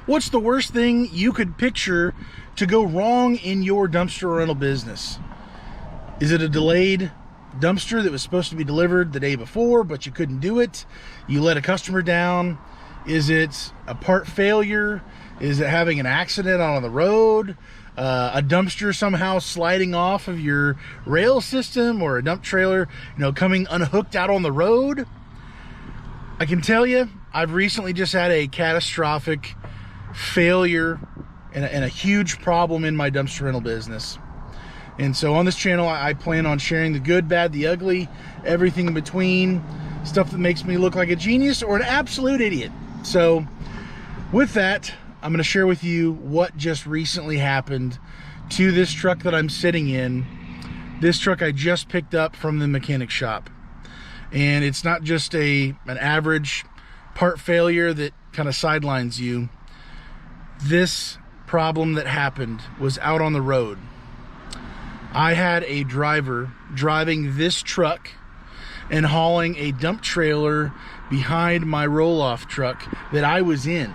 What's the worst thing you could picture to go wrong in your dumpster rental business? Is it a delayed dumpster that was supposed to be delivered the day before, but you couldn't do it? You let a customer down? Is it a part failure? Is it having an accident on the road? A dumpster somehow sliding off of your rail system, or a dump trailer, coming unhooked out on the road? I can tell you, I've recently just had a catastrophic failure and a huge problem in my dumpster rental business. And so on this channel, I plan on sharing the good, bad, the ugly, everything in between, stuff that makes me look like a genius or an absolute idiot. So with that, I'm going to share with you what just recently happened to this truck that I'm sitting in. This truck I just picked up from the mechanic shop. And it's not just an average part failure that kind of sidelines you. This problem that happened was out on the road. I had a driver driving this truck and hauling a dump trailer behind my roll-off truck that I was in.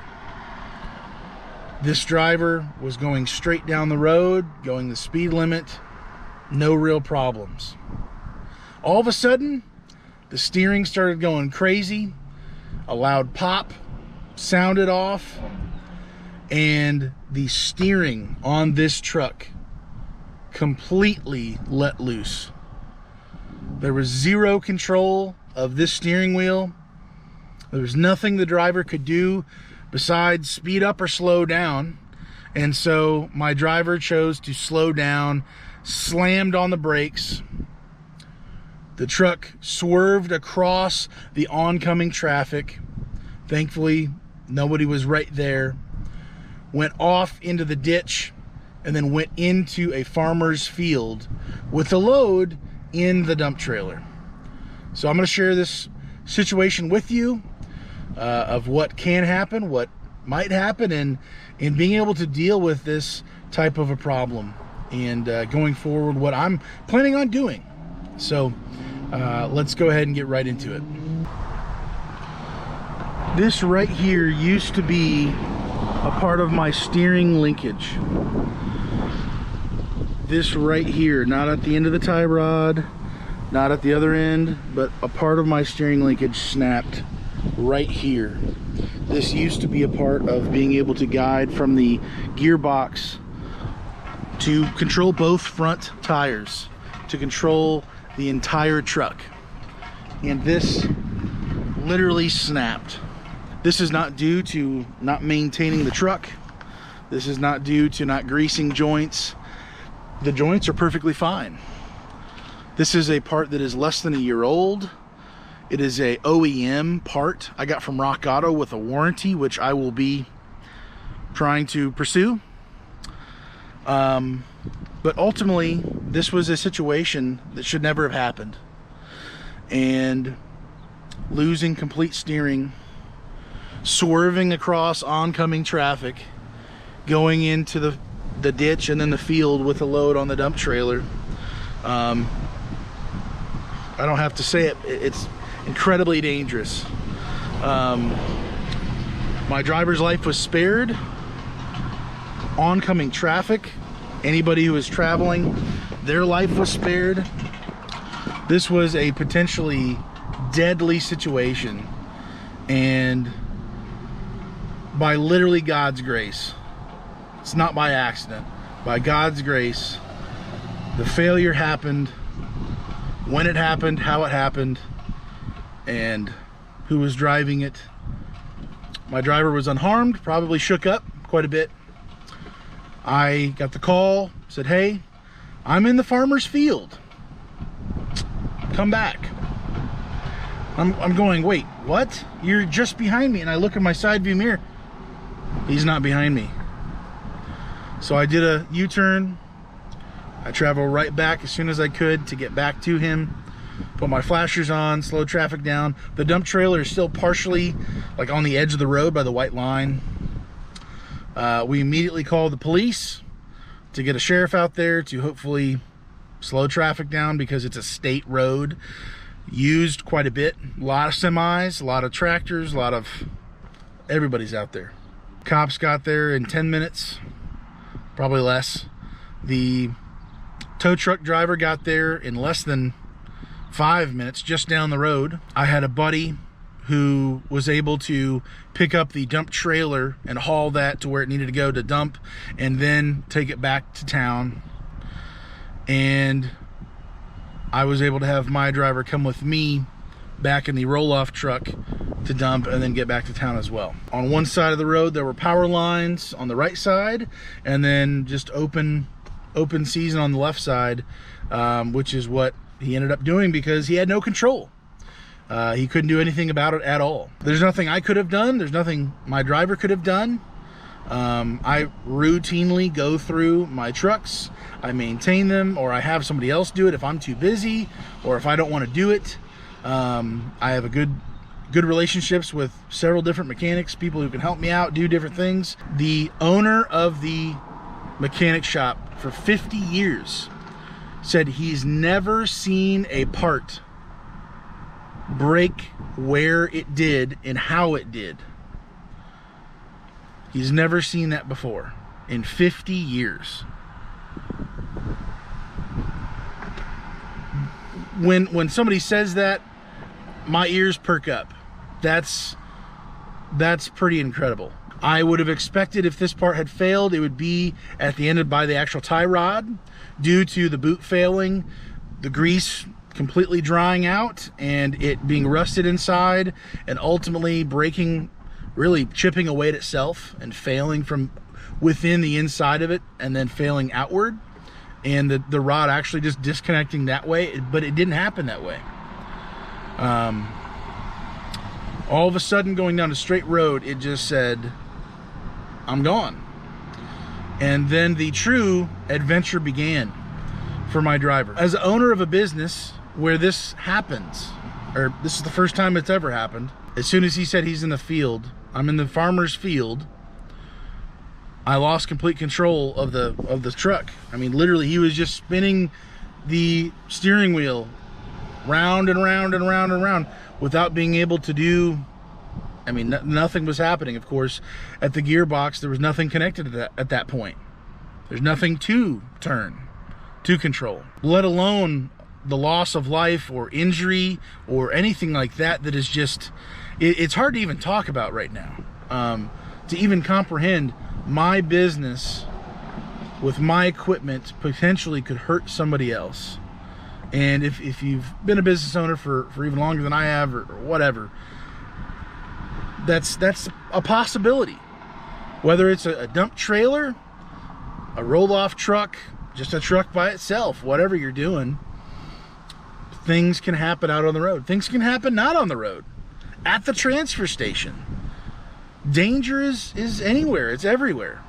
This driver was going straight down the road, going the speed limit, no real problems. All of a sudden, the steering started going crazy. A loud pop sounded off, and the steering on this truck completely let loose. There was zero control of this steering wheel. There was nothing the driver could do besides speed up or slow down. And so my driver chose to slow down, slammed on the brakes. The truck swerved across the oncoming traffic. Thankfully, nobody was right there. Went off into the ditch and then went into a farmer's field with the load in the dump trailer. So I'm going to share this situation with you of what can happen, what might happen, and being able to deal with this type of a problem, and going forward what I'm planning on doing. So let's go ahead and get right into it. This right here used to be a part of my steering linkage. This right here, not at the end of the tie rod, not at the other end, but a part of my steering linkage snapped right here. This used to be a part of being able to guide from the gearbox to control both front tires, to control the entire truck. And this literally snapped. This is not due to not maintaining the truck. This is not due to not greasing joints. The joints are perfectly fine. This is a part that is less than a year old. It is a OEM part I got from Rock Auto with a warranty, which I will be trying to pursue. But ultimately, this was a situation that should never have happened. And losing complete steering, swerving across oncoming traffic, going into the ditch and then the field with a load on the dump trailer. I don't have to say it, it's incredibly dangerous. My driver's life was spared. Oncoming traffic, anybody who was traveling, their life was spared. This was a potentially deadly situation, and by literally God's grace, it's not by accident, by God's grace, the failure happened, when it happened, how it happened, and who was driving it. My driver was unharmed, probably shook up quite a bit. I got the call, said, hey, I'm in the farmer's field, come back. I'm going, wait, what? You're just behind me. And I look in my side view mirror, he's not behind me. So I did a U-turn. I traveled right back as soon as I could to get back to him. Put my flashers on, slow traffic down. The dump trailer is still partially like on the edge of the road by the white line. We immediately called the police to get a sheriff out there to hopefully slow traffic down, because it's a state road, used quite a bit. A lot of semis, a lot of tractors, a lot of everybody's out there. Cops got there in 10 minutes, probably less. The tow truck driver got there in less than 5 minutes, just down the road. I had a buddy who was able to pick up the dump trailer and haul that to where it needed to go to dump, and then take it back to town. And I was able to have my driver come with me back in the roll-off truck to dump and then get back to town as well. On one side of the road there were power lines on the right side, and then just open season on the left side, which is what he ended up doing because he had no control. He couldn't do anything about it at all. There's nothing I could have done. There's nothing my driver could have done. I routinely go through my trucks. I maintain them, or I have somebody else do it if I'm too busy or if I don't want to do it. I have a good relationships with several different mechanics, people who can help me out, do different things. The owner of the mechanic shop for 50 years said he's never seen a part break where it did and how it did. He's never seen that before in 50 years. When somebody says that, my ears perk up. That's pretty incredible. I would have expected if this part had failed, it would be at the end by the actual tie rod, due to the boot failing, the grease completely drying out, and it being rusted inside, and ultimately breaking, really chipping away at itself and failing from within the inside of it, and then failing outward, and the rod actually just disconnecting that way. But it didn't happen that way. All of a sudden, going down a straight road, it just said, I'm gone. And then the true adventure began for my driver. As the owner of a business where this happens, or this is the first time it's ever happened, as soon as he said he's in the field, I'm in the farmer's field, I lost complete control of the truck. I mean, literally, he was just spinning the steering wheel round and round and round and round without being able to do, I mean, nothing was happening. Of course, at the gearbox, there was nothing connected to that at that point. There's nothing to turn, to control, let alone the loss of life or injury or anything like that. That is just, it's hard to even talk about right now. To even comprehend my business with my equipment potentially could hurt somebody else. And if you've been a business owner for even longer than I have, or whatever, that's a possibility. Whether it's a dump trailer, a roll-off truck, just a truck by itself, whatever you're doing, things can happen out on the road. Things can happen not on the road, at the transfer station. Danger is anywhere, it's everywhere.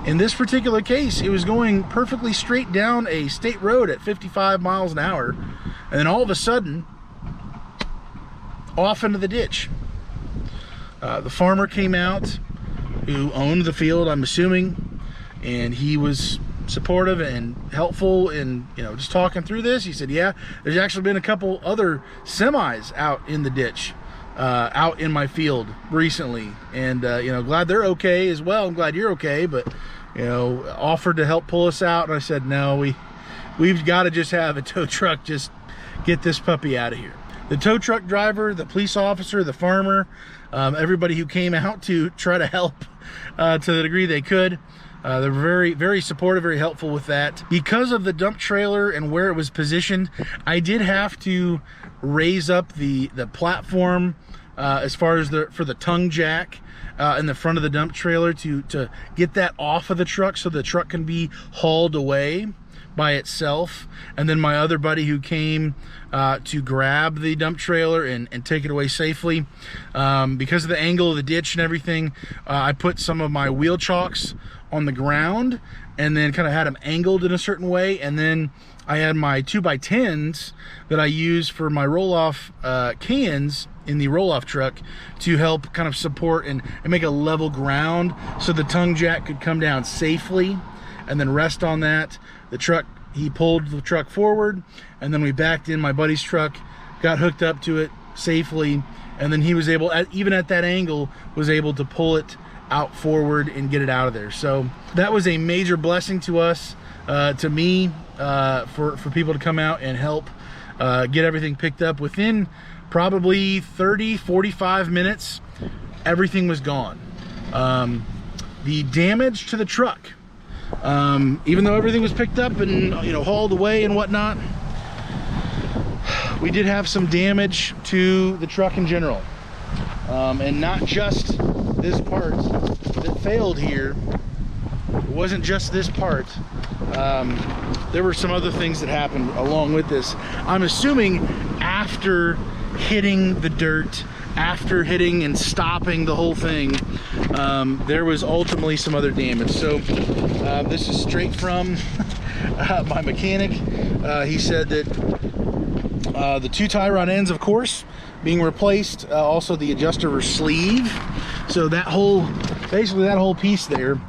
In this particular case, it was going perfectly straight down a state road at 55 miles an hour, and then all of a sudden, off into the ditch. The farmer came out, who owned the field, I'm assuming, and he was supportive and helpful in, just talking through this. He said, yeah, there's actually been a couple other semis out in the ditch, out in my field recently, and glad they're okay as well. I'm glad you're okay, but offered to help pull us out, and I said, no, we've got to just have a tow truck just get this puppy out of here. The tow truck driver, the police officer, the farmer, everybody who came out to try to help to the degree they could, they're very, very supportive, very helpful with that. Because of the dump trailer and where it was positioned, I did have to raise up the platform as far as for the tongue jack in the front of the dump trailer to get that off of the truck so the truck can be hauled away by itself. And then my other buddy who came to grab the dump trailer and take it away safely, because of the angle of the ditch and everything, I put some of my wheel chocks on the ground and then kind of had them angled in a certain way, and then I had my 2x10s that I use for my roll-off cans in the roll-off truck to help kind of support and make a level ground so the tongue jack could come down safely and then rest on that. The truck, he pulled the truck forward, and then we backed in my buddy's truck, got hooked up to it safely, and then he was able, even at that angle, was able to pull it out forward and get it out of there. So that was a major blessing to us, to me, for people to come out and help get everything picked up. Within probably 30-45 minutes, everything was gone. The damage to the truck, even though everything was picked up and hauled away and whatnot, we did have some damage to the truck in general, and not just this part that failed here. It wasn't just this part. There were some other things that happened along with this. I'm assuming after hitting the dirt, after hitting and stopping the whole thing, there was ultimately some other damage. So this is straight from my mechanic. He said that the 2 tie rod ends, of course, being replaced, also the adjuster sleeve. So that whole, basically that whole piece there,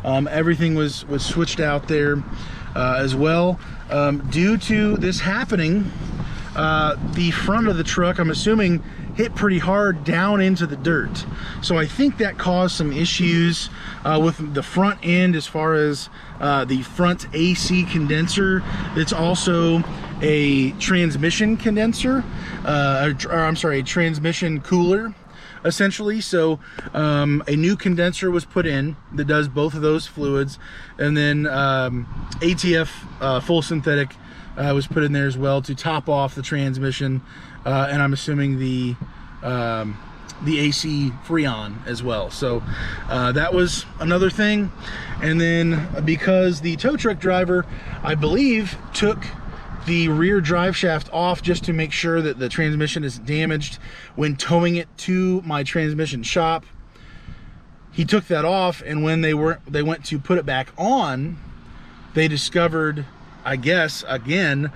everything was switched out there as well. Due to this happening, the front of the truck, I'm assuming, hit pretty hard down into the dirt. So I think that caused some issues with the front end, as far as the front AC condenser. It's also a transmission condenser, or I'm sorry, a transmission cooler, essentially. So a new condenser was put in that does both of those fluids, and then ATF full synthetic was put in there as well to top off the transmission, and I'm assuming the AC Freon as well. So that was another thing. And then because the tow truck driver, I believe, took the rear drive shaft off just to make sure that the transmission isn't damaged when towing it to my transmission shop, he took that off, and when they went to put it back on, they discovered, I guess, again,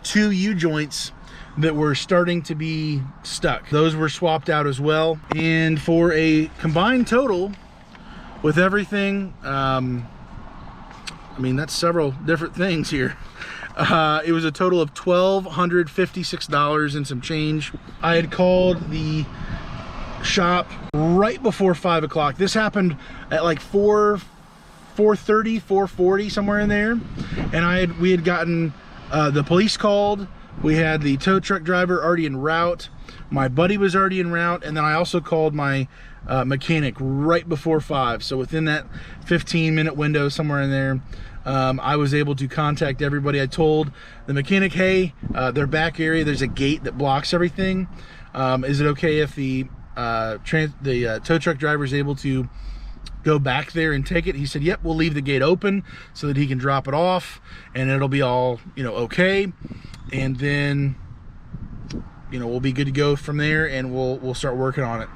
2 U-joints that were starting to be stuck. Those were swapped out as well. And for a combined total with everything, I mean, that's several different things here. It was a total of $1,256 and some change. I had called the shop right before 5 o'clock. This happened at like 4:30, 4:40, somewhere in there. And we had gotten the police called. We had the tow truck driver already en route. My buddy was already en route, and then I also called my mechanic right before 5. So within that 15-minute window, somewhere in there, I was able to contact everybody. I told the mechanic, hey, their back area, there's a gate that blocks everything. Is it okay if the tow truck driver is able to go back there and take it? He said, yep, we'll leave the gate open so that he can drop it off, and it'll be all, okay. And then, we'll be good to go from there, and we'll start working on it.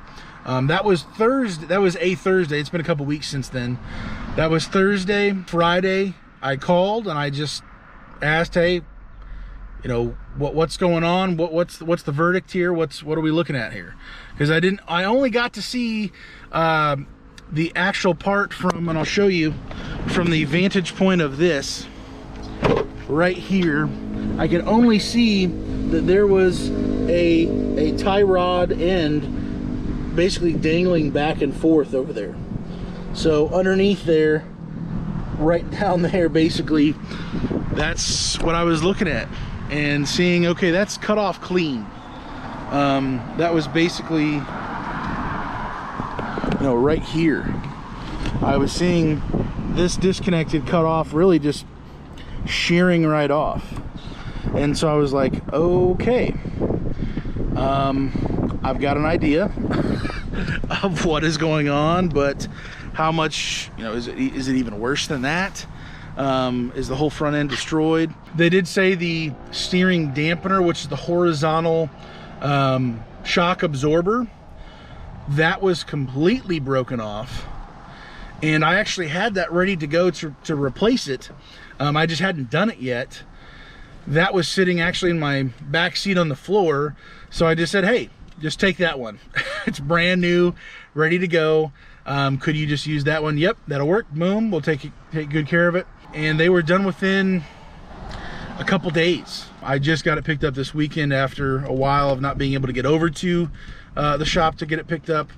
That was Thursday. That was a Thursday. It's been a couple weeks since then. That was Thursday. Friday, I called and I just asked, hey, what's going on? What's the verdict here? What are we looking at here? Because I only got to see the actual part from, and I'll show you from the vantage point of this right here. I could only see that there was a tie rod end basically dangling back and forth over there. So underneath there, right down there, basically, that's what I was looking at and seeing, okay, that's cut off clean. That was basically, right here. I was seeing this disconnected, cut off, really just shearing right off. And so I was like, okay, I've got an idea of what is going on, but how much, is it even worse than that? Is the whole front end destroyed? They did say the steering dampener, which is the horizontal shock absorber, that was completely broken off. And I actually had that ready to go to replace it. I just hadn't done it yet. That was sitting actually in my back seat on the floor. So I just said, hey, just take that one. It's brand new, ready to go. Could you just use that one? Yep, that'll work. Boom, we'll take good care of it. And they were done within a couple days. I just got it picked up this weekend after a while of not being able to get over to the shop to get it picked up.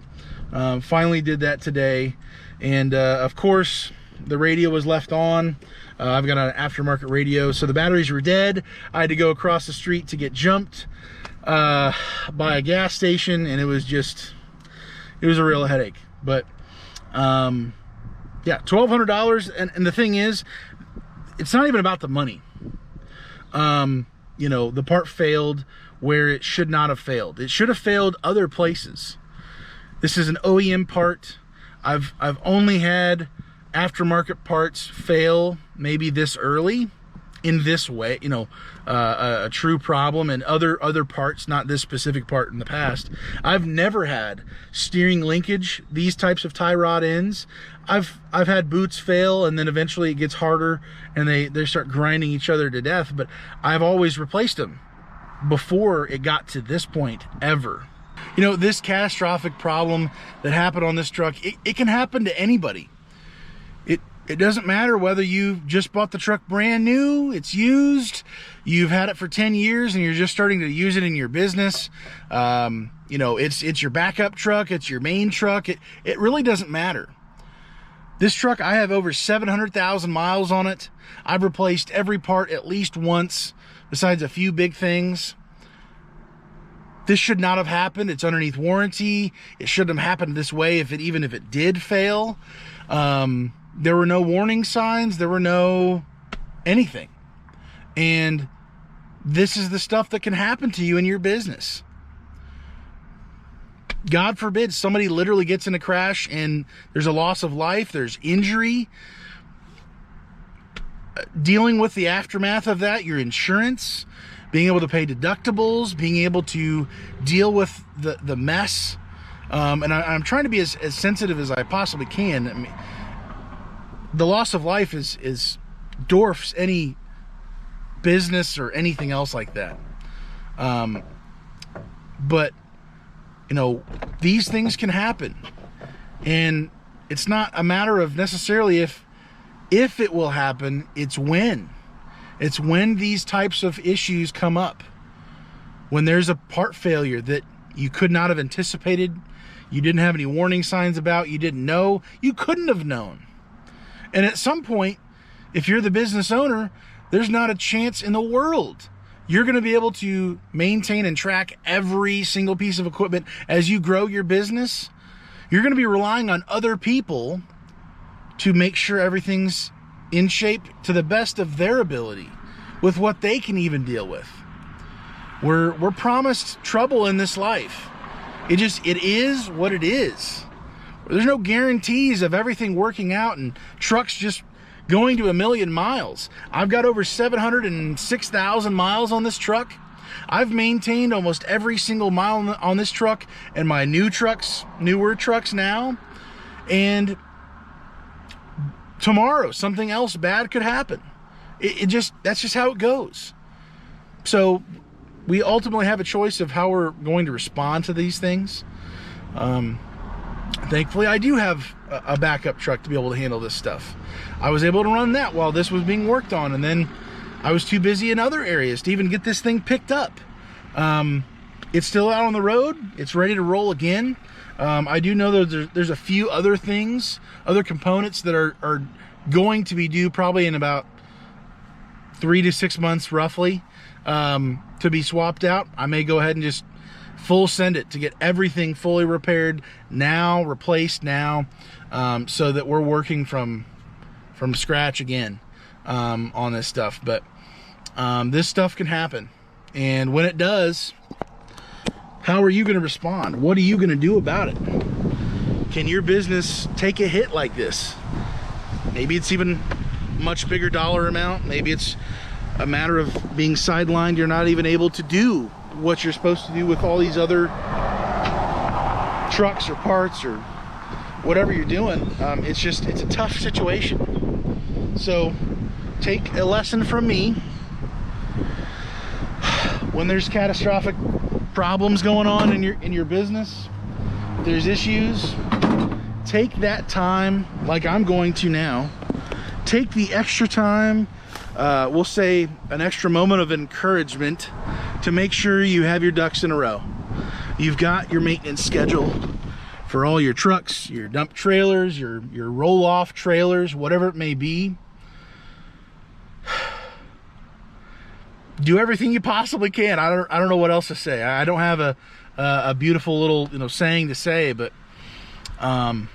Finally did that today, and of course the radio was left on. I've got an aftermarket radio, so the batteries were dead. I had to go across the street to get jumped by a gas station, and it was a real headache. But yeah, $1,200, and the thing is, it's not even about the money. You know, the part failed where it should not have failed. It should have failed other places. This is an OEM part. I've only had aftermarket parts fail maybe this early in this way, you know, a true problem, and other parts, not this specific part, in the past. I've never had steering linkage, these types of tie rod ends. I've had boots fail, and then eventually it gets harder and they start grinding each other to death, but I've always replaced them before it got to this point ever. You know, this catastrophic problem that happened on this truck, it can happen to anybody. It doesn't matter whether you just bought the truck brand new, it's used, you've had it for 10 years and you're just starting to use it in your business. You know, it's your backup truck, it's your main truck. It really doesn't matter. This truck, I have over 700,000 miles on it. I've replaced every part at least once, besides a few big things. This should not have happened. It's underneath warranty. It shouldn't have happened this way even if it did fail. There were no warning signs. There were no anything. And this is the stuff that can happen to you in your business. God forbid somebody literally gets in a crash and there's a loss of life, there's injury. Dealing with the aftermath of that, your insurance, being able to pay deductibles, being able to deal with the mess. And I'm trying to be as sensitive as I possibly can. I mean, the loss of life is dwarfs any business or anything else like that. But you know, these things can happen, and it's not a matter of necessarily if it will happen, it's when. It's when these types of issues come up. When there's a part failure that you could not have anticipated, you didn't have any warning signs about, you didn't know, you couldn't have known. And at some point, if you're the business owner, there's not a chance in the world you're going to be able to maintain and track every single piece of equipment as you grow your business. You're going to be relying on other people to make sure everything's in shape to the best of their ability with what they can even deal with. We're promised trouble in this life. It is what it is. There's no guarantees of everything working out and trucks just going to 1,000,000 miles. I've got over 706,000 miles on this truck. I've maintained almost every single mile on this truck and my newer trucks now. And tomorrow, something else bad could happen. That's just how it goes. So we ultimately have a choice of how we're going to respond to these things. Thankfully, I do have a backup truck to be able to handle this stuff. I was able to run that while this was being worked on, and then I was too busy in other areas to even get this thing picked up. It's still out on the road. It's ready to roll again. I do know that there's a few other things, other components that are going to be due probably in about 3 to 6 months roughly to be swapped out. I may go ahead and just full send it to get everything fully repaired now, replaced now, so that we're working from scratch again on this stuff. But this stuff can happen, and when it does, how are you going to respond? What are you going to do about it? Can your business take a hit like this? Maybe it's even much bigger dollar amount. Maybe it's a matter of being sidelined. You're not even able to do what you're supposed to do with all these other trucks or parts or whatever you're doing. It's a tough situation. So take a lesson from me. When there's catastrophic problems going on in your business, there's issues, take that time, like I'm going to now. Take the extra time, we'll say an extra moment of encouragement, to make sure you have your ducks in a row. You've got your maintenance schedule for all your trucks, your dump trailers, your roll-off trailers, whatever it may be. Do everything you possibly can. I don't know what else to say. I don't have a beautiful little saying to say, but I'm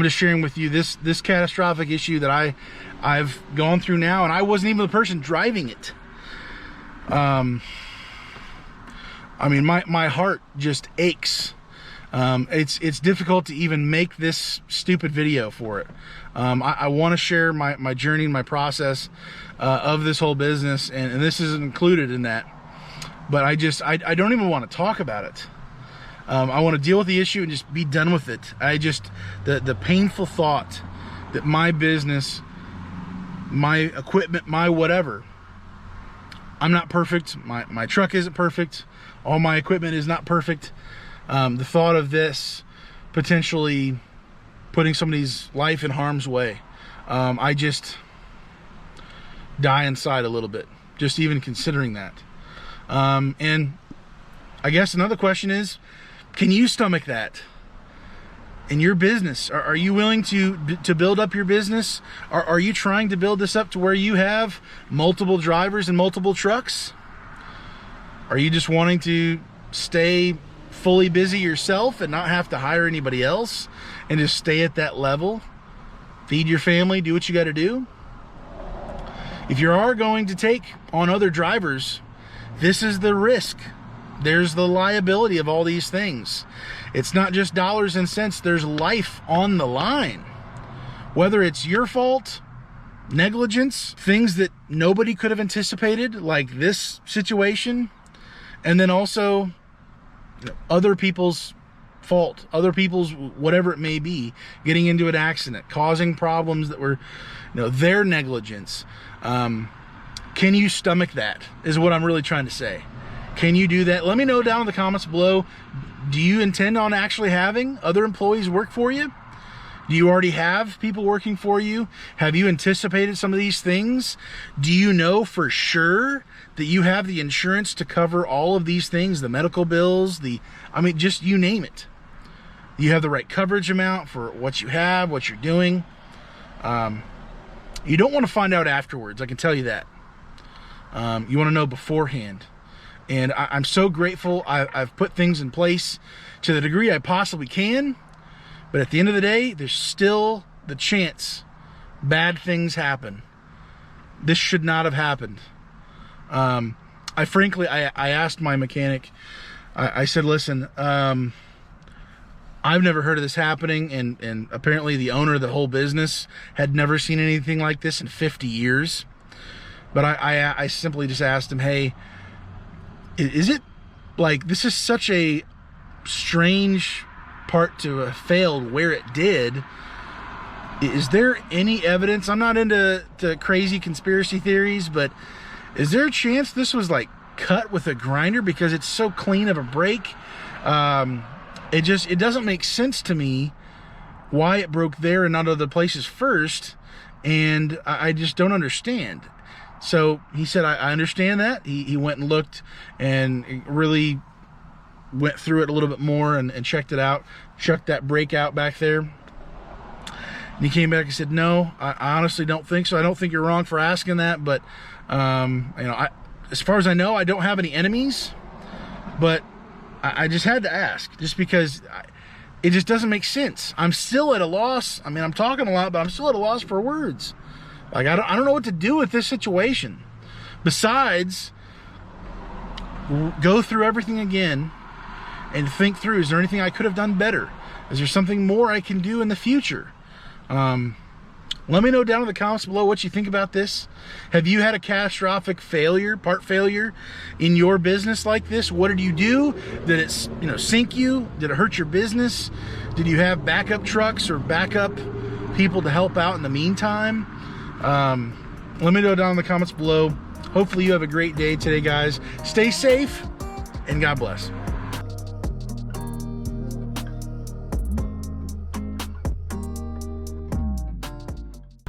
just sharing with you this catastrophic issue that I've gone through now, and I wasn't even the person driving it. I mean, my heart just aches. It's difficult to even make this stupid video for it. I want to share my journey and my process of this whole business, and this is included in that. But I don't even want to talk about it. I want to deal with the issue and just be done with it. The painful thought that my business, my equipment, my whatever, I'm not perfect. My truck isn't perfect. All my equipment is not perfect. The thought of this potentially putting somebody's life in harm's way, I just die inside a little bit, just even considering that. And I guess another question is, can you stomach that in your business? Are you willing to build up your business? Are you trying to build this up to where you have multiple drivers and multiple trucks? Are you just wanting to stay fully busy yourself and not have to hire anybody else and just stay at that level? Feed your family, do what you got to do. If you are going to take on other drivers, this is the risk. There's the liability of all these things. It's not just dollars and cents. There's life on the line. Whether it's your fault, negligence, things that nobody could have anticipated, like this situation, and then also other people's fault, other people's whatever it may be, getting into an accident, causing problems that were their negligence. Can you stomach that, is what I'm really trying to say. Can you do that? Let me know down in the comments below. Do you intend on actually having other employees work for you? Do you already have people working for you? Have you anticipated some of these things? Do you know for sure that you have the insurance to cover all of these things, the medical bills, just you name it? You have the right coverage amount for what you have, what you're doing. You don't want to find out afterwards, I can tell you that. You want to know beforehand. And I'm so grateful I've put things in place to the degree I possibly can. But at the end of the day, there's still the chance bad things happen. This should not have happened. I asked my mechanic, I said, listen, I've never heard of this happening, and apparently the owner of the whole business had never seen anything like this in 50 years. But I simply just asked him, hey, is it like, this is such a strange part to have failed where it did. Is there any evidence? I'm not into crazy conspiracy theories, but is there a chance this was like cut with a grinder because it's so clean of a break? It doesn't make sense to me why it broke there and not other places first, and I just don't understand. So he said, I understand that. He went and looked and really went through it a little bit more and checked it out, checked that brake out back there. And he came back and said, no, I honestly don't think so. I don't think you're wrong for asking that, but as far as I know, I don't have any enemies, but I just had to ask, just because it just doesn't make sense. I'm still at a loss. I mean, I'm talking a lot, but I'm still at a loss for words. Like, I don't know what to do with this situation besides go through everything again and think through, is there anything I could have done better? Is there something more I can do in the future? Let me know down in the comments below what you think about this. Have you had a catastrophic failure, part failure in your business like this? What did you do? Did it, sink you? Did it hurt your business? Did you have backup trucks or backup people to help out in the meantime? Let me know down in the comments below. Hopefully you have a great day today, guys. Stay safe and God bless.